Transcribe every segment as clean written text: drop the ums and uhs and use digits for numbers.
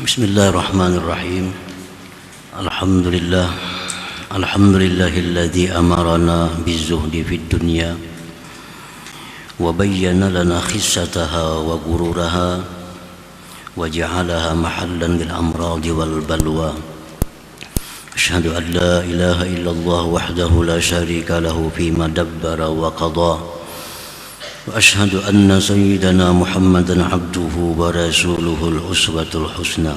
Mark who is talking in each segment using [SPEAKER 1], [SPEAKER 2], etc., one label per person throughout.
[SPEAKER 1] Bismillahirrahmanirrahim. Alhamdulillah. Alhamdulillahilladzi amarana bizuhdi fid dunya wa bayyana lana khissataha wa gururaha wa ja'alaha mahallan lil amradi wal balwa. Asyhadu an la ilaha illallah wahdahu la syarika lahu fima dabbara wa qada. وأشهد أن سيدنا محمدا عبده ورسوله الأسوة الحسنى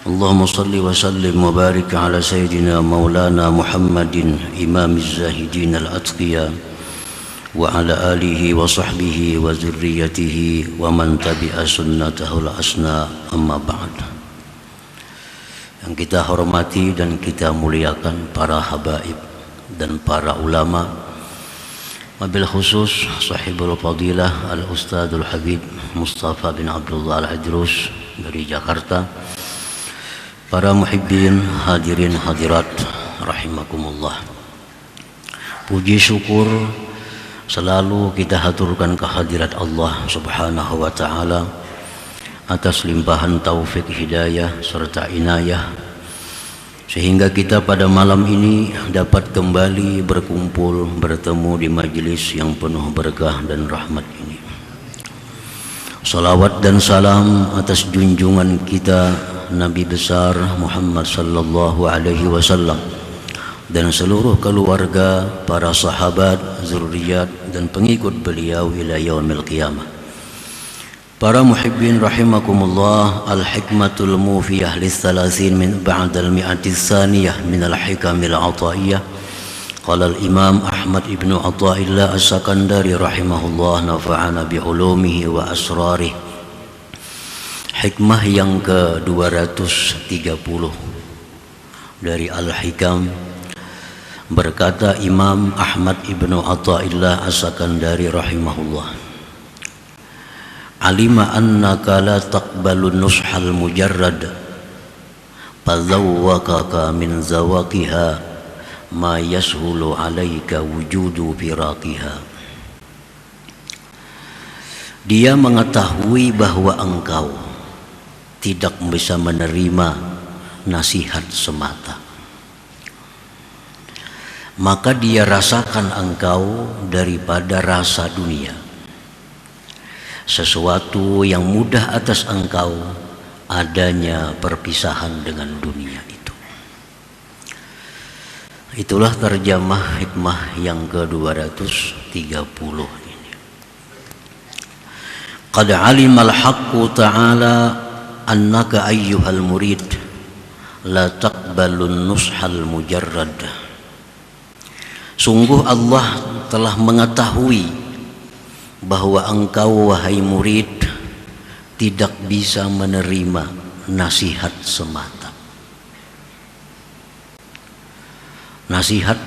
[SPEAKER 1] اللهم صل وسلم وبارك على سيدنا مولانا محمد إمام الزاهدين الأتقياء وعلى آله وصحبه وذريته ومن تبع سنته الحسنى أما بعد. Yang kita hormati dan kita muliakan para habaib dan para ulama, wabil khusus sahibul fadilah al-ustadzul habib Mustafa bin Abdullah al-Idrus dari Jakarta, para muhibbin hadirin hadirat rahimakumullah. Puji syukur selalu kita haturkan kehadirat Allah subhanahu wa ta'ala atas limpahan taufik hidayah serta inayah, sehingga kita pada malam ini dapat kembali berkumpul bertemu di majelis yang penuh berkah dan rahmat ini. Salawat dan salam atas junjungan kita Nabi besar Muhammad sallallahu alaihi wasallam dan seluruh keluarga, para sahabat, zurriyat dan pengikut beliau ila yaumil qiyamah. Para muhibbin rahimakumullah, al-hikmatul mufiyah lis-salasin min ba'dal mi'atis saniyah min al-hikamil ataiyah. Qala al-imam Ahmad ibnu Athaillah as-Sakandari rahimahullah, nafa'ana bi'ulumihi wa asrarih. Hikmah yang ke-230 dari Al-Hikam, berkata Imam Ahmad ibnu Athaillah as-Sakandari rahimahullah, alima annaka la taqbalun nushal mujarrad fazawwaqaka min zawaqiha ma yashulu alaika wujudu firaqiha. Dia mengetahui bahwa engkau tidak bisa menerima nasihat semata, maka dia rasakan engkau daripada rasa dunia, sesuatu yang mudah atas engkau adanya perpisahan dengan dunia itu. Itulah terjemah hikmah yang ke-230 ini. Qad alimal haqqu ta'ala annaka ayyuhal murid la taqbalun nushal mujarrad. Sungguh Allah telah mengetahui bahwa engkau wahai murid tidak bisa menerima nasihat semata. Nasihat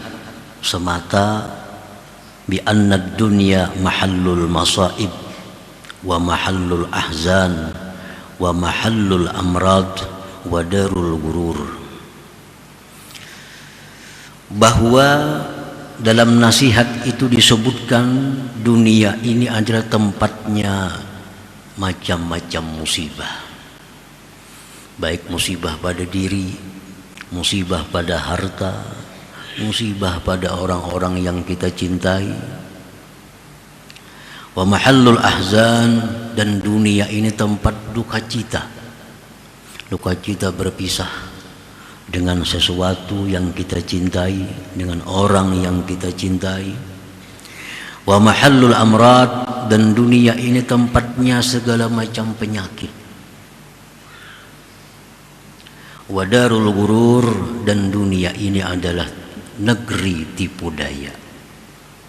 [SPEAKER 1] semata bi anna dunya mahallul masaib wa mahallul ahzan wa mahallul amrad wa darul gurur. Bahwa dalam nasihat itu disebutkan dunia ini adalah tempatnya macam-macam musibah, baik musibah pada diri, musibah pada harta, musibah pada orang-orang yang kita cintai. Wa mahallul ahzan, dan dunia ini tempat duka cita berpisah dengan sesuatu yang kita cintai, dengan orang yang kita cintai. Wa mahallul amrad, dan dunia ini tempatnya segala macam penyakit. Wa darul gurur, dan dunia ini adalah negeri tipu daya.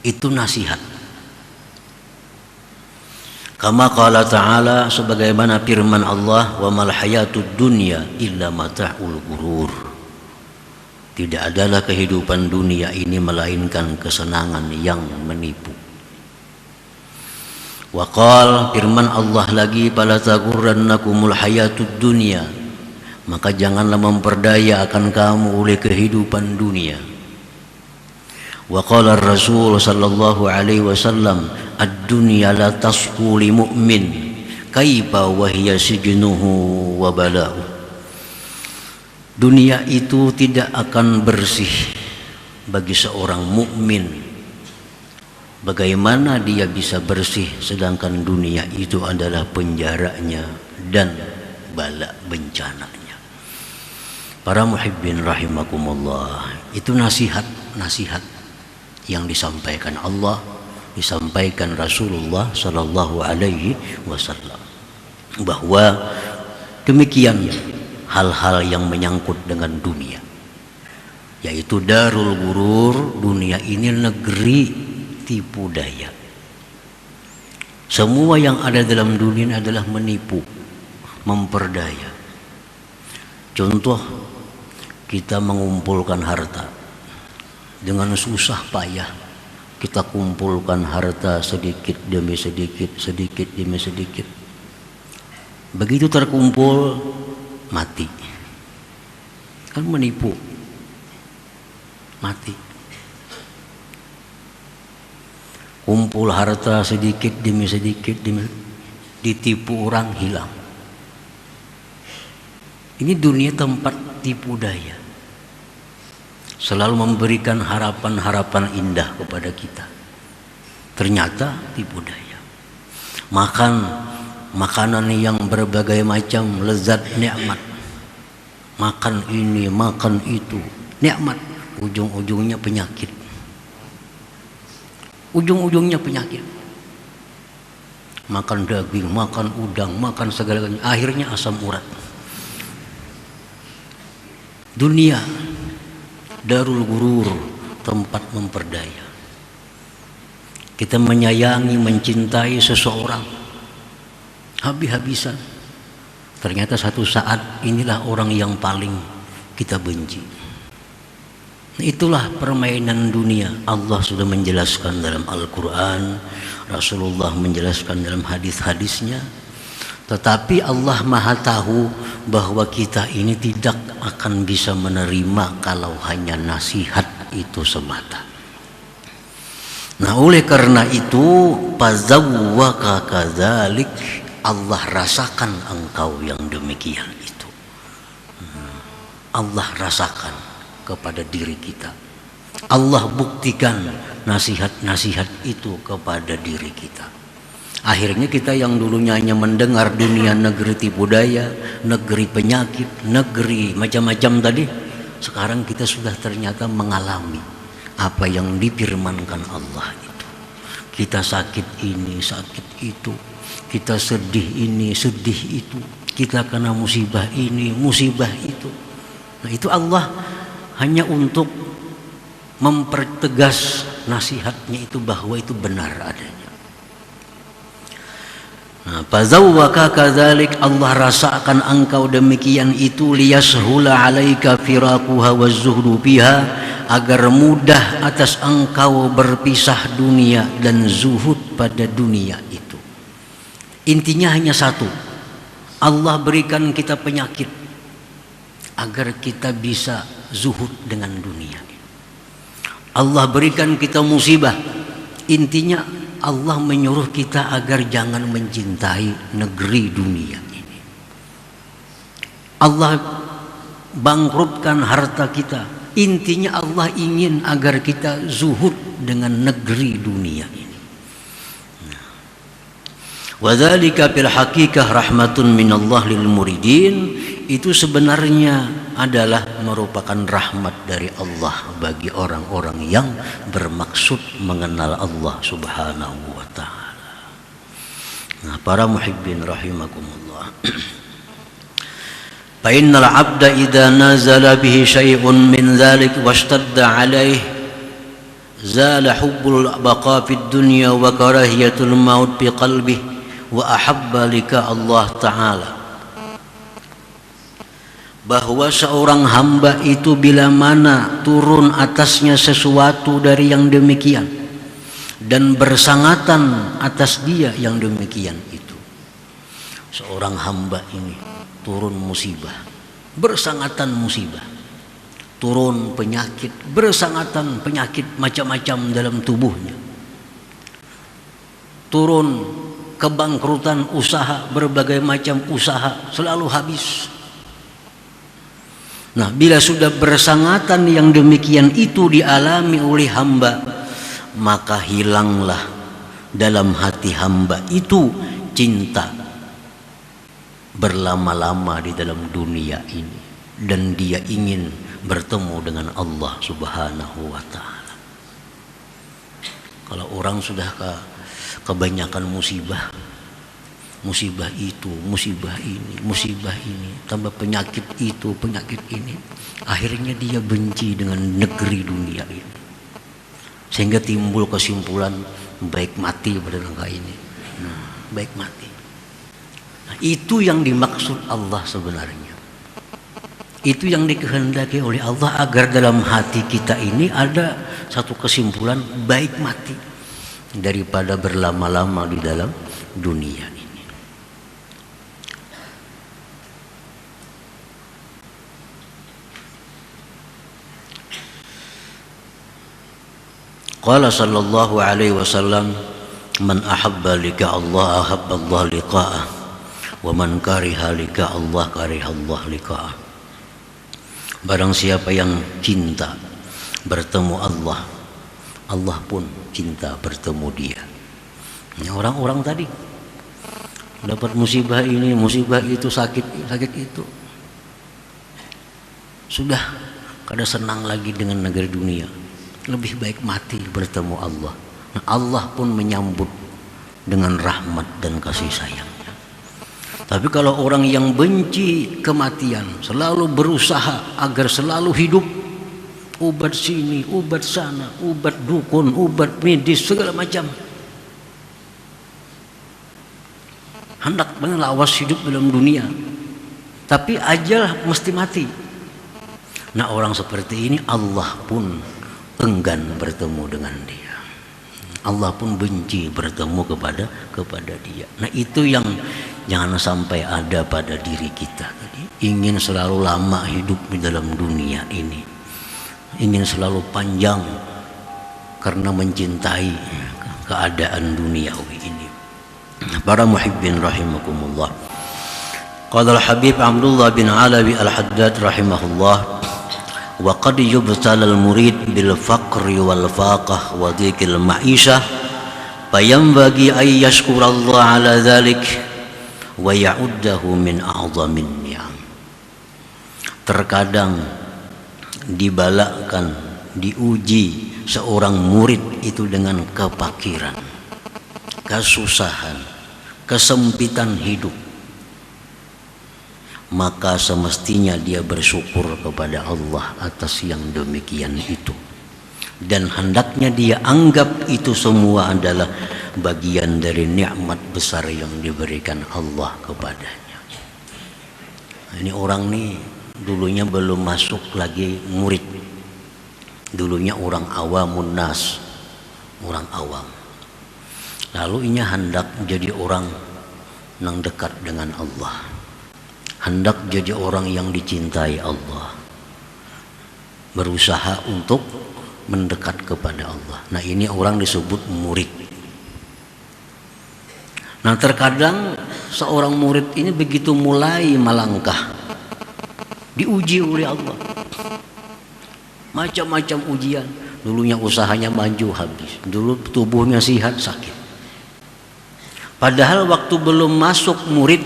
[SPEAKER 1] Itu nasihat. Kama qala ta'ala, sebagaimana firman Allah, wa mal hayatud dunya illa mata'ul gurur. Tidak adalah kehidupan dunia ini melainkan kesenangan yang menipu. Wa qala, firman Allah lagi, fala taghurrannakumul hayatud dunya, maka janganlah memperdaya akan kamu oleh kehidupan dunia. Wa qala Rasul sallallahu alaihi wasallam, ad-dunya la tasqu li mu'min kaifa wa hiya sijnuhu wa bala'u. Dunia itu tidak akan bersih bagi seorang mukmin. Bagaimana dia bisa bersih sedangkan dunia itu adalah penjaranya dan bala bencananya. Para muhibbin rahimakumullah, itu nasihat yang disampaikan Allah, disampaikan Rasulullah sallallahu alaihi wasallam, bahwa demikian hal-hal yang menyangkut dengan dunia, yaitu darul gurur. Dunia ini negeri tipu daya. Semua yang ada dalam dunia adalah menipu, memperdaya. Contoh, kita mengumpulkan harta dengan susah payah. Kita kumpulkan harta sedikit demi sedikit, sedikit demi sedikit. Begitu terkumpul, mati. Kan menipu, mati. Kumpul harta sedikit demi sedikit, ditipu orang, hilang. Ini dunia tempat tipu daya, selalu memberikan harapan-harapan indah kepada kita, ternyata tipu daya. Makanan yang berbagai macam lezat, nikmat. Makan ini, makan itu, nikmat. Ujung-ujungnya penyakit. Ujung-ujungnya penyakit. Makan daging, makan udang, makan segala-galanya, akhirnya asam urat. Dunia darul gurur, tempat memperdaya. Kita menyayangi, mencintai seseorang habis-habisan, ternyata satu saat inilah orang yang paling kita benci. Itulah permainan dunia. Allah sudah menjelaskan dalam Al-Quran, Rasulullah menjelaskan dalam hadis-hadisnya. Tetapi Allah Maha tahu bahwa kita ini tidak akan bisa menerima kalau hanya nasihat itu semata. Nah, oleh karena itu, fazawwaka kadzalik, Allah rasakan engkau yang demikian itu. Allah rasakan kepada diri kita. Allah buktikan nasihat-nasihat itu kepada diri kita. Akhirnya kita yang dulunya hanya mendengar dunia negeri tipu daya, negeri penyakit, negeri macam-macam tadi, sekarang kita sudah ternyata mengalami apa yang difirmankan Allah itu. Kita sakit ini, sakit itu. Kita sedih ini, sedih itu. Kita kena musibah ini, musibah itu. Nah, itu Allah hanya untuk mempertegas nasihatnya itu bahwa itu benar adanya. Nah, fazawwaka kadzalik, Allah rasakan engkau demikian itu, liyashula alaika firaquha wazuhdu biha, agar mudah atas engkau berpisah dunia dan zuhud pada dunia itu. Intinya hanya satu, Allah berikan kita penyakit agar kita bisa zuhud dengan dunia. Allah berikan kita musibah, intinya Allah menyuruh kita agar jangan mencintai negeri dunia ini. Allah bangkrutkan harta kita, intinya Allah ingin agar kita zuhud dengan negeri dunia ini. Wadzalika fil haqiqah rahmatun minallah lil muridin, itu sebenarnya adalah merupakan rahmat dari Allah bagi orang-orang yang bermaksud mengenal Allah Subhanahu wa taala. Nah, para muhibbin rahimakumullah. Fa innal 'abda idza nazala bihi syai'un min dzalik washtadda 'alaihi zala hubbul baqa fid dunya wa karahiyatul maut fi qalbihi wa ahabba lika Allah Ta'ala. Bahwa seorang hamba itu bila mana turun atasnya sesuatu dari yang demikian dan bersangatan atas dia yang demikian itu, seorang hamba ini turun musibah, bersangatan musibah, turun penyakit, bersangatan penyakit macam-macam dalam tubuhnya, turun kebangkrutan usaha, berbagai macam usaha selalu habis. Nah, bila sudah bersangatan yang demikian itu dialami oleh hamba, maka hilanglah dalam hati hamba itu cinta berlama-lama di dalam dunia ini, dan dia ingin bertemu dengan Allah Subhanahu wa ta'ala. Kalau orang sudah kebanyakan musibah itu, musibah ini, tambah penyakit itu, penyakit ini, akhirnya dia benci dengan negeri dunia ini, sehingga timbul kesimpulan baik mati pada langkah ini. Baik mati. Nah, itu yang dimaksud Allah sebenarnya. Itu yang dikehendaki oleh Allah, agar dalam hati kita ini ada satu kesimpulan baik mati daripada berlama-lama di dalam dunia ini. Qala sallallahu alaihi wasallam, man ahabba liqa Allah ahabba Allah liqa'ah, wa man kariha liqa Allah kariha Allah liqa'ah. Barang siapa yang cinta bertemu Allah, Allah pun cinta bertemu dia. Orang-orang tadi dapat musibah ini, musibah itu, sakit itu, sudah kada senang lagi dengan negeri dunia, lebih baik mati bertemu Allah. Nah, Allah pun menyambut dengan rahmat dan kasih sayangnya. Tapi kalau orang yang benci kematian, selalu berusaha agar selalu hidup, obat sini, obat sana, obat dukun, obat medis, segala macam, hendak melawas hidup dalam dunia, tapi ajal mesti mati. Nah, orang seperti ini Allah pun enggan bertemu dengan dia. Allah pun benci bertemu kepada dia. Nah, itu yang jangan sampai ada pada diri kita. Ingin selalu lama hidup di dalam dunia ini, ingin selalu panjang karena mencintai keadaan duniawi ini. Para muhibbin rahimakumullah. Qala al-Habib Abdullah bin Alawi al-Haddad rahimahullah, wa qad yubtala al-murid bil faqri wal faqah wa dhikil ma'isha fayanbaghi ay yashkura Allah ala dhalik wa ya'uddahu min a'zamin ni'am. Terkadang dibalakkan, diuji seorang murid itu dengan kepakiran, kesusahan, kesempitan hidup, maka semestinya dia bersyukur kepada Allah atas yang demikian itu, dan hendaknya dia anggap itu semua adalah bagian dari nikmat besar yang diberikan Allah kepadanya. Ini orang nih dulunya belum masuk lagi murid, dulunya orang awamun nas, orang awam, lalu ini hendak jadi orang yang dekat dengan Allah, hendak jadi orang yang dicintai Allah, berusaha untuk mendekat kepada Allah. Nah, ini orang disebut murid. Nah, terkadang seorang murid ini begitu mulai melangkah, diuji oleh Allah, macam-macam ujian. Dulunya usahanya maju, habis. Dulu tubuhnya sehat, sakit. Padahal waktu belum masuk murid,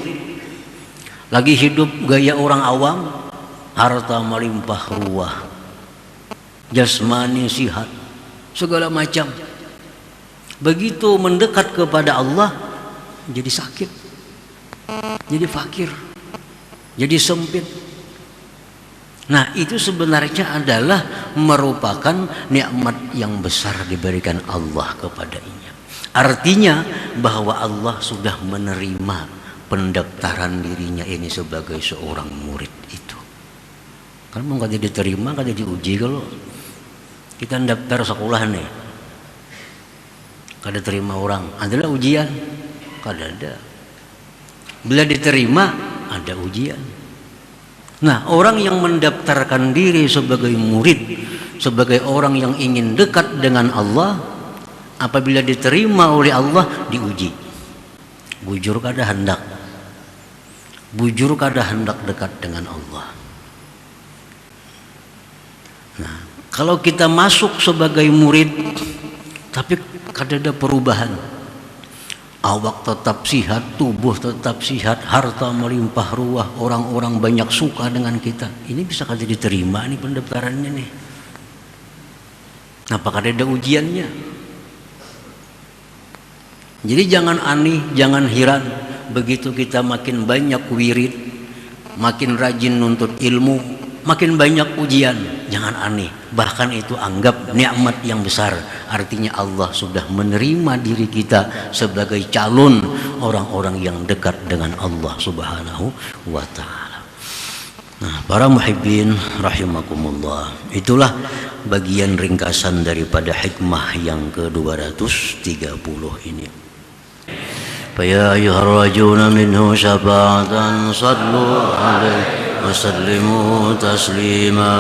[SPEAKER 1] lagi hidup gaya orang awam, harta melimpah ruah, jasmani sihat, segala macam. Begitu mendekat kepada Allah, jadi sakit, jadi fakir, jadi sempit. Nah, itu sebenarnya adalah merupakan nikmat yang besar diberikan Allah kepadanya. Artinya bahwa Allah sudah menerima pendaftaran dirinya ini sebagai seorang murid itu. Kan mau kada diterima, kada diuji. Kalau kita daftar sekolah nih, kada terima orang, adalah ujian? Kada ada. Bila diterima, ada ujian. Nah, orang yang mendaftarkan diri sebagai murid, sebagai orang yang ingin dekat dengan Allah, apabila diterima oleh Allah, diuji. Bujur kada hendak. Bujur kada hendak dekat dengan Allah. Nah, kalau kita masuk sebagai murid tapi kada ada perubahan, awak tetap sihat, tubuh tetap sihat, harta melimpah ruah, orang-orang banyak suka dengan kita, ini bisa kada diterima nih pendaftarannya nih. Apa kada ada ujiannya? Jadi jangan aneh, jangan heran begitu kita makin banyak wirid, makin rajin nuntut ilmu, makin banyak ujian. Jangan aneh, bahkan itu anggap nikmat yang besar. Artinya Allah sudah menerima diri kita sebagai calon orang-orang yang dekat dengan Allah Subhanahu wa ta'ala. Nah, para muhibbin rahimakumullah, itulah bagian ringkasan daripada hikmah yang ke-230 ini. فيا أيها الرجون منه شفاعة صلوا عليه وسلموا تسليما.